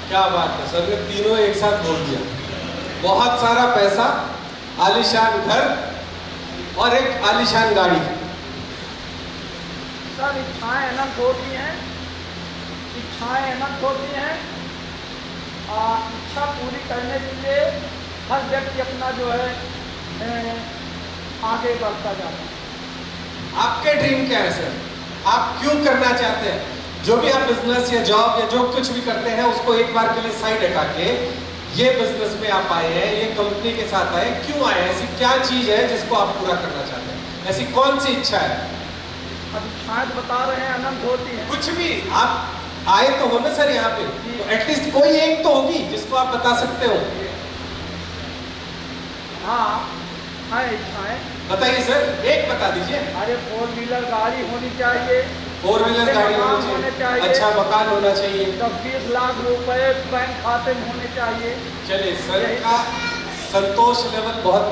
क्या बात है सर ने तीनों एक साथ बोल दिया। बहुत सारा पैसा, आलीशान घर और एक आलीशान गाड़ी। सर इच्छाएं अनंत होती हैं, इच्छाएं अनंत होती हैं। इच्छा पूरी करने के लिए हर व्यक्ति अपना जो है आगे बढ़ता जाता है। आपके ड्रीम क्या है सर? आप क्यों करना चाहते हैं? जो भी आप बिजनेस या जॉब या जो कुछ भी करते हैं उसको एक बार के लिए साइड हटा के ये बिजनेस में आप आए हैं, ये कंपनी के साथ आए, क्यों आए? ऐसी क्या चीज है जिसको आप पूरा करना चाहते हैं? ऐसी कौन सी इच्छा है? अब इच्छाएं बता रहे हैं अनंत होती हैं। कुछ भी आप आए तो हो ना सर यहाँ पे, तो एटलीस्ट कोई एक तो होगी जिसको आप बता सकते हो। हाँ है इच्छाएं। बताइए सर, एक बता दीजिए। अरे 4 व्हीलर गाड़ी होनी चाहिए, 4 व्हीलर गाड़ी होनी चाहिए, अच्छा मकान होना चाहिए, 10-20 लाख रुपए बैंक खाते में होने चाहिए। चलिए सर का संतोष लेवल बहुत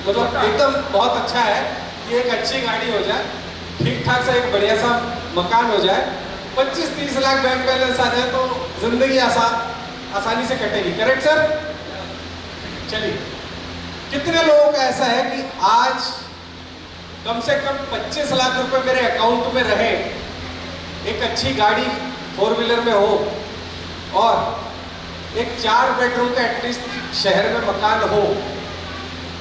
मतलब एकदम बहुत अच्छा है कि एक अच्छी गाड़ी हो जाए, ठीक ठाक सा एक बढ़िया सा मकान हो जाए, 25-30 लाख बैंक बैलेंस आ जाए तो जिंदगी आसानी से कटेगी। Correct sir? चलिए, कितने लोगों का ऐसा है कि आज कम से कम 25 लाख रुपए मेरे अकाउंट में रहे, एक अच्छी गाड़ी 4 व्हीलर में हो और एक 4 बेडरूम का एटलीस्ट शहर में मकान हो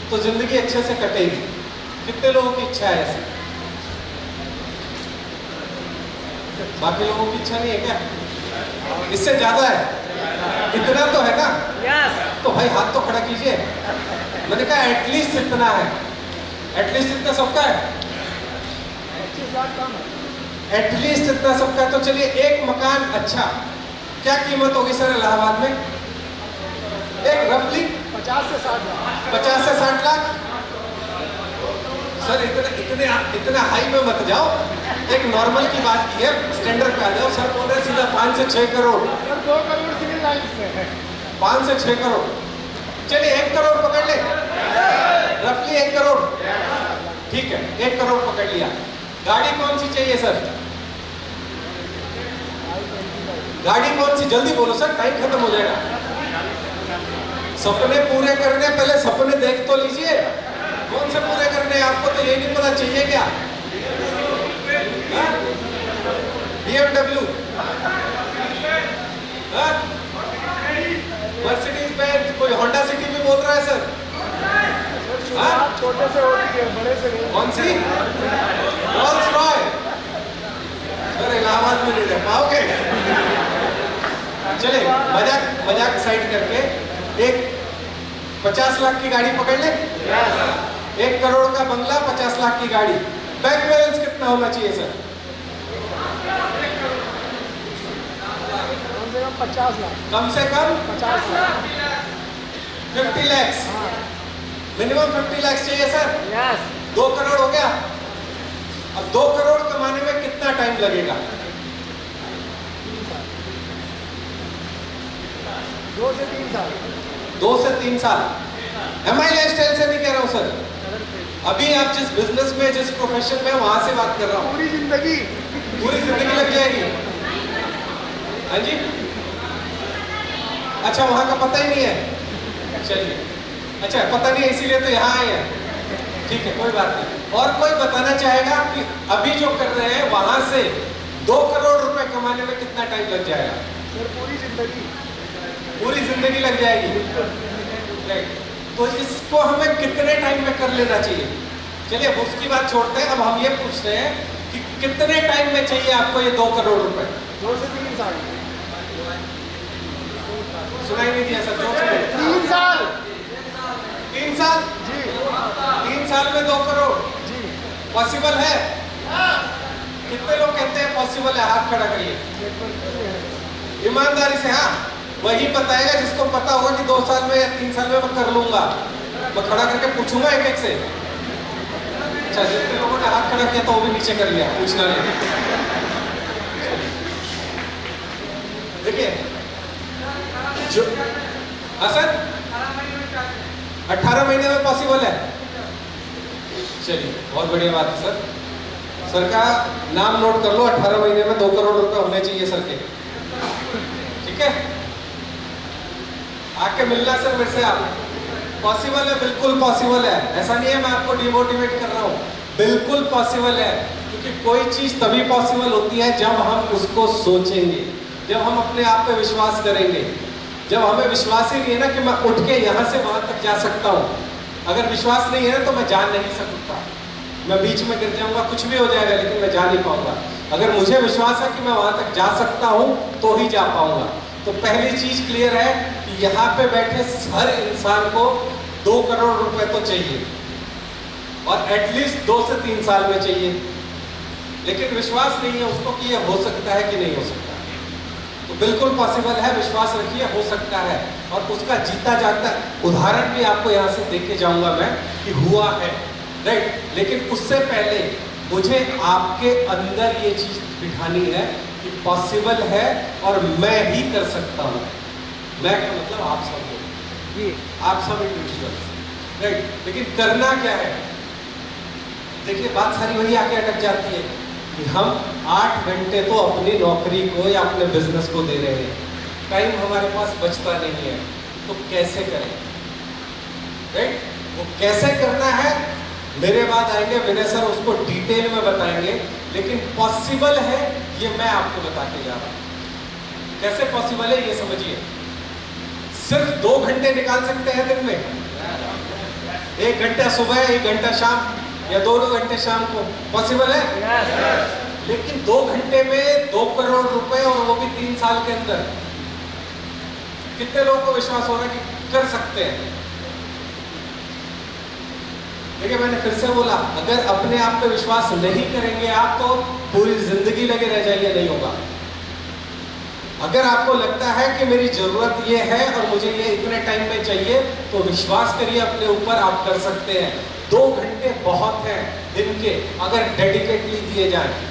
तो जिंदगी अच्छे से कटेगी। कितने लोगों की इच्छा है ऐसी? बाकी लोगों की इच्छा नहीं है क्या? इससे ज्यादा है? इतना तो है ना? यस। तो भाई हाथ तो खड़ा कीजिए। मैंने कहा एटलीस्ट इतना है, एटलीस्ट इतना सबका है, 25 लाख कम है। एटलीस्ट इतना सबका है। तो चलिए एक मकान अच्छा, क्या कीमत होगी सर इलाहाबाद में? एक रफली 50 से 60 लाख। 50 से 60 लाख। सर इतना हाई में मत जाओ, एक नॉर्मल की बात की है, स्टैंडर्ड पे आ जाओ। सर बोल रहे सीधा 5 से 6 crore. Sir 2 crore civil line से है। 5 से 6 करोड़। चलिए 1 करोड़ पकड़ ले, रफली 1 करोड़, ठीक है 1 करोड़ पकड़ लिया। गाड़ी कौन सी चाहिए सर? गाड़ी कौन सी? जल्दी बोलो सर, टाइम खत्म हो जाएगा। सपने पूरे करने पहले सपने देख तो लीजिए। कौन से पूरे करने? आपको तो ये नहीं पता चाहिए क्या? BMW, मर्सिडीज बेंज, कोई होंडा सिटी भी बोल रहा है सर। छोटे से होती है, बड़े से नहीं। कौन सी? रोल्स रॉय। सर इलाहाबाद में नहीं रह पाओगे। चले मजाक साइड करके एक 50 लाख की गाड़ी पकड़ ले। 1 करोड़ का बंगला, 50 लाख की गाड़ी। बैंक बैलेंस कितना होना चाहिए सर? कम से कम 50 लाख। 50 लाख। 50 लाख मिनिमम 50 लाख चाहिए सर। यस। 2 करोड़ हो गया। अब 2 करोड़ कमाने में कितना टाइम लगेगा? 2 से 3 साल। 2 से 3 साल। MI लाइफस्टाइल से नहीं कह रहा हूं सर, अभी आप जिस बिजनेस में जिस प्रोफेशन में वहां से बात कर रहा हूं। पूरी जिंदगी लग जाएगी। हाँ जी, अच्छा वहां का पता ही नहीं है। चलिए, अच्छा पता नहीं है इसीलिए तो यहाँ आए हैं। ठीक है कोई बात नहीं। और कोई बताना चाहेगा कि अभी जो कर रहे हैं वहां से 2 करोड़ रुपए कमाने में कितना टाइम लग जाएगा? सर पूरी जिंदगी लग जाएगी। तो इसको हमें कितने टाइम में कर लेना चाहिए? चलिए उसकी बात छोड़ते हैं, अब हम ये पूछते हैं कि कितने टाइम में चाहिए आपको ये 2 करोड़ रुपए? 2 से 3 साल। सुनाई नहीं दिया सर, 3 साल। 3 साल जी। 3 साल में 2 करोड़ जी पॉसिबल है? कितने लोग कहते हैं पॉसिबल है? हाथ खड़ा करिए ईमानदारी से। हाँ, वही बताएगा जिसको पता होगा कि 2 साल में या 3 साल में मैं कर लूंगा। मैं खड़ा करके पूछूंगा एक एक से। अच्छा, जितने लोगों ने हाथ खड़ा किया तो वो भी नीचे कर लिया, पूछना नहीं। देखिए जो सर 18 महीने में पॉसिबल है। चलिए बहुत बढ़िया बात है सर। सर का नाम नोट कर लो, 18 महीने में 2 करोड़ रुपए होने चाहिए सर के। ठीक है, आके मिलना सर मेरे से आप। पॉसिबल है, बिल्कुल पॉसिबल है, ऐसा नहीं है मैं आपको डिमोटिवेट कर रहा हूँ, बिल्कुल पॉसिबल है। क्योंकि कोई चीज तभी पॉसिबल होती है जब हम उसको सोचेंगे, जब हम अपने आप पे विश्वास करेंगे। जब हमें विश्वास ही नहीं है ना कि मैं उठ के यहाँ से वहां तक जा सकता हूँ, अगर विश्वास नहीं है ना तो मैं जा नहीं सकता, मैं बीच में गिर जाऊंगा, कुछ भी हो जाएगा लेकिन मैं जा नहीं पाऊंगा। अगर मुझे विश्वास है कि मैं वहां तक जा सकता हूँ तो ही जा पाऊंगा। तो पहली चीज क्लियर है कि यहाँ पे बैठे हर इंसान को 2 करोड़ रुपए तो चाहिए, और एटलीस्ट 2 से 3 साल में चाहिए। लेकिन विश्वास नहीं है उसको कि ये हो सकता है कि नहीं हो सकता। तो बिल्कुल पॉसिबल है, विश्वास रखिए, हो सकता है। और उसका जीता जागता उदाहरण भी आपको यहाँ से देख के जाऊंगा मैं कि हुआ है, राइट। लेकिन उससे पहले मुझे आपके अंदर ये चीज बिठानी है कि पॉसिबल है और मैं ही कर सकता हूँ। मैं का मतलब आप सब लोग, आप सब इंडिविजुअल्स, राइट। लेकिन करना क्या है? देखिए बात सारी वही आके अटक जाती है कि हम 8 घंटे तो अपनी नौकरी को या अपने बिजनेस को दे रहे हैं, टाइम हमारे पास बचता नहीं है, तो कैसे करें, राइट। वो कैसे करना है मेरे बाद आएंगे विनय सर, उसको डिटेल में बताएंगे। लेकिन पॉसिबल है ये मैं आपको बता के जा रहा हूं। कैसे पॉसिबल है ये समझिए। सिर्फ 2 घंटे निकाल सकते हैं दिन में, 1 घंटा सुबह, 1 घंटा शाम, या 2 घंटे शाम को, पॉसिबल है। लेकिन 2 घंटे में 2 करोड़ रुपए, और वो भी 3 साल के अंदर। कितने लोगों को विश्वास हो रहा है कि कर सकते हैं? देखिए मैंने फिर से बोला, अगर अपने आप पे विश्वास नहीं करेंगे आप तो पूरी जिंदगी लगे रह जाइए, नहीं होगा। अगर आपको लगता है कि मेरी जरूरत ये है और मुझे ये इतने टाइम में चाहिए, तो विश्वास करिए अपने ऊपर, आप कर सकते हैं। 2 घंटे बहुत हैं दिन के, अगर डेडिकेटली दिए जाए।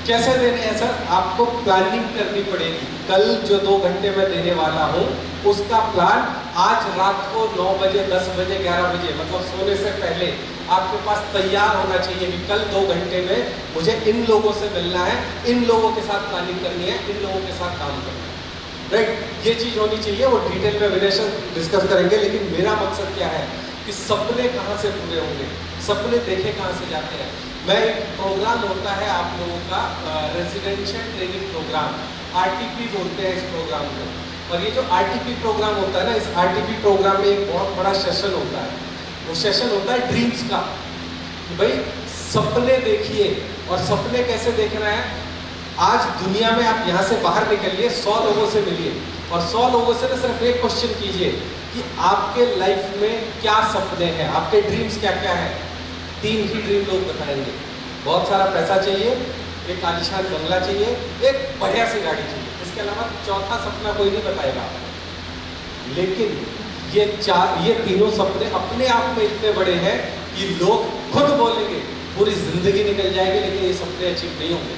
कैसे देने हैं सर? आपको प्लानिंग करनी पड़ेगी। कल जो 2 घंटे मैं देने वाला हूँ उसका प्लान आज रात को 9 बजे, 10 बजे, 11 बजे, मतलब सोने से पहले आपके पास तैयार होना चाहिए कि कल 2 घंटे में मुझे इन लोगों से मिलना है, इन लोगों के साथ प्लानिंग करनी है, इन लोगों के साथ काम करना है, राइट। ये चीज होनी चाहिए। वो डिटेल में विनय सर डिस्कस करेंगे। लेकिन मेरा मकसद क्या है कि सपने कहाँ से पूरे होंगे, सपने देखे कहाँ से जाते हैं। मैं एक प्रोग्राम होता है आप लोगों का, रेजिडेंशियल ट्रेनिंग प्रोग्राम, RTP बोलते हैं इस प्रोग्राम को। और ये जो RTP प्रोग्राम होता है ना, इस RTP प्रोग्राम में एक बहुत बड़ा सेशन होता है। वो सेशन होता है ड्रीम्स का, कि भाई सपने देखिए। और सपने कैसे देखना है? आज दुनिया में आप यहाँ से बाहर निकलिए, 100 लोगों से मिलिए, और 100 लोगों से ना सिर्फ एक क्वेश्चन कीजिए कि आपके लाइफ में क्या सपने हैं, आपके ड्रीम्स क्या क्या है। 3 ही ड्रीम लोग बताएंगे। बहुत सारा पैसा चाहिए, एक आलीशान बंगला चाहिए, एक बढ़िया सी गाड़ी चाहिए, इसके अलावा चौथा सपना कोई नहीं बताएगा। लेकिन ये तीनों सपने अपने आप में इतने बड़े हैं कि लोग खुद बोलेंगे पूरी जिंदगी निकल जाएगी लेकिन ये सपने अचीव नहीं होंगे।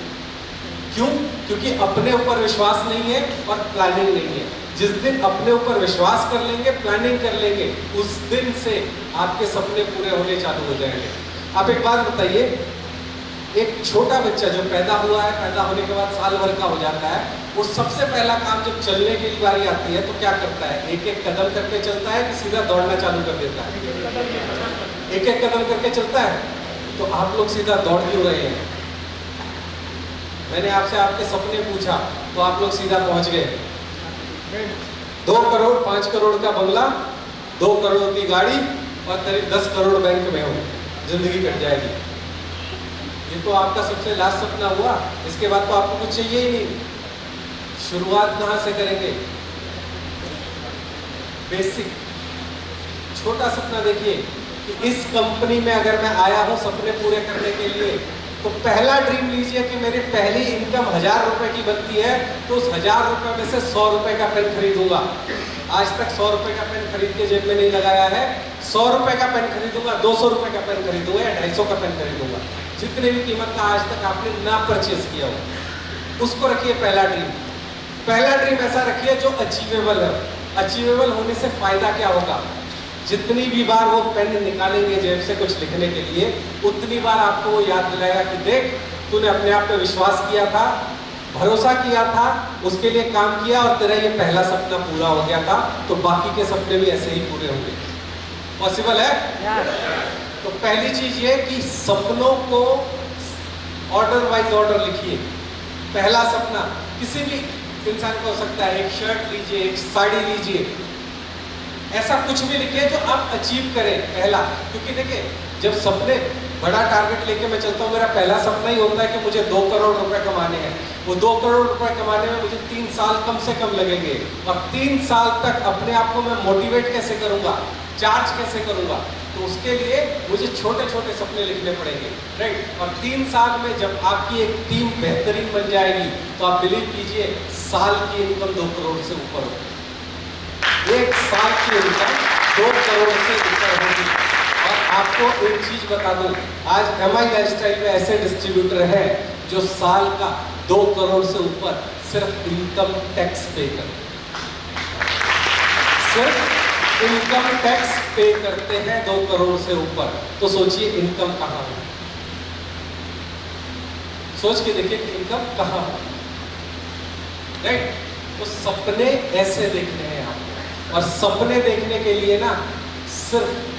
क्यों? क्योंकि अपने ऊपर विश्वास नहीं है और प्लानिंग नहीं है। जिस दिन अपने ऊपर विश्वास कर लेंगे, प्लानिंग कर लेंगे, उस दिन से आपके सपने पूरे होने चालू हो जाएंगे। आप एक बात बताइए, एक छोटा बच्चा जो पैदा हुआ है, पैदा होने के बाद साल भर का हो जाता है, वो सबसे पहला काम जब चलने की बारी आती है तो क्या करता है? एक एक कदम करके चलता है कि सीधा दौड़ना चालू कर देता है? एक एक कदम करके चलता है। तो आप लोग सीधा दौड़ क्यों रहे हैं? मैंने आपसे आपके सपने पूछा तो आप लोग सीधा पहुंच गए। 2 करोड़ 5 करोड़ का बंगला, 2 करोड़ की गाड़ी और करीब 10 करोड़ बैंक में हो, जिंदगी कट जाएगी। ये तो आपका सबसे लास्ट सपना हुआ। इसके बाद तो आपको कुछ चाहिए ही नहीं। शुरुआत कहां से करेंगे? बेसिक छोटा सपना देखिए कि इस कंपनी में अगर मैं आया हूं सपने पूरे करने के लिए, तो पहला ड्रीम लीजिए कि मेरी पहली इनकम 1000 रुपए की बनती है, तो उस 1000 रुपए में से 100 रुपए का पेन खरीदूंगा। आज तक 100 रुपए का पेन खरीद के जेब में नहीं लगाया है। 100 रुपए का पेन खरीदूंगा, 200 रुपए का पेन खरीदूंगा या 250 का पेन खरीदूंगा, जितने भी कीमत का आज तक आपने ना परचेज किया हो, उसको रखिए पहला ड्रीम। पहला ड्रीम ऐसा रखिए जो अचीवेबल है। अचीवेबल होने से फायदा क्या होगा? जितनी भी बार वो पेन निकालेंगे जेब से कुछ लिखने के लिए, उतनी बार आपको वो याद दिलाएगा कि देख, तूने अपने आप पे विश्वास किया था, भरोसा किया था, उसके लिए काम किया और तेरा ये पहला सपना पूरा हो गया था, तो बाकी के सपने भी ऐसे ही पूरे होंगे। पॉसिबल है? तो पहली चीज ये कि सपनों को ऑर्डर वाइज ऑर्डर लिखिए। पहला सपना किसी भी इंसान का हो सकता है, एक शर्ट लीजिए, एक साड़ी लीजिए, ऐसा कुछ भी लिखिए जो आप अचीव करें पहला। क्योंकि देखिए, जब सपने बड़ा टारगेट लेके मैं चलता हूँ, मेरा पहला सपना ही होता है कि मुझे 2 करोड़ रुपए कमाने हैं। वो 2 करोड़ रुपए कमाने में मुझे 3 साल कम से कम लगेंगे, और 3 साल तक अपने आप को मैं मोटिवेट कैसे करूंगा, चार्ज कैसे करूंगा, तो उसके लिए मुझे छोटे छोटे सपने लिखने पड़ेंगे, राइट। और 3 साल में जब आपकी एक टीम बेहतरीन बन जाएगी, तो आप बिलीव कीजिए साल की इनकम 2 करोड़ से ऊपर होगी। 1 साल की इनकम 2 करोड़ से ऊपर होगी। और आपको एक चीज बता दूं, आज MI लाइफस्टाइल में ऐसे डिस्ट्रीब्यूटर हैं जो साल का 2 करोड़ से ऊपर सिर्फ इनकम टैक्स पे करते, सिर्फ इनकम टैक्स पे करते हैं 2 करोड़ से ऊपर। तो सोचिए इनकम कहां है, सोच के देखिए कि इनकम कहां है, राइट। तो सपने ऐसे देखने हैं आपको, और सपने देखने के लिए ना सिर्फ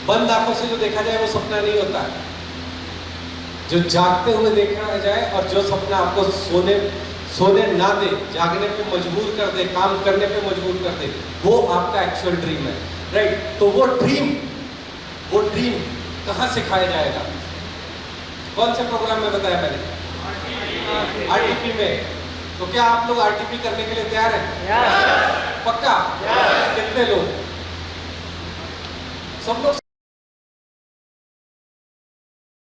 बंद आंखों से जो देखा जाए वो सपना नहीं होता है। जो जागते हुए देखा जाए, और जो सपना आपको सोने ना दे, जागने पे मजबूर कर दे, काम करने पे मजबूर कर दे, वो आपका एक्चुअल ड्रीम है, राइट। तो वो ड्रीम कहाँ सिखाया जाएगा? कौन से प्रोग्राम में बताया मैंने? RTP में। तो क्या आप लोग RTP करने के लिए तैयार हैं? पक्का? कितने लोग? सब लोग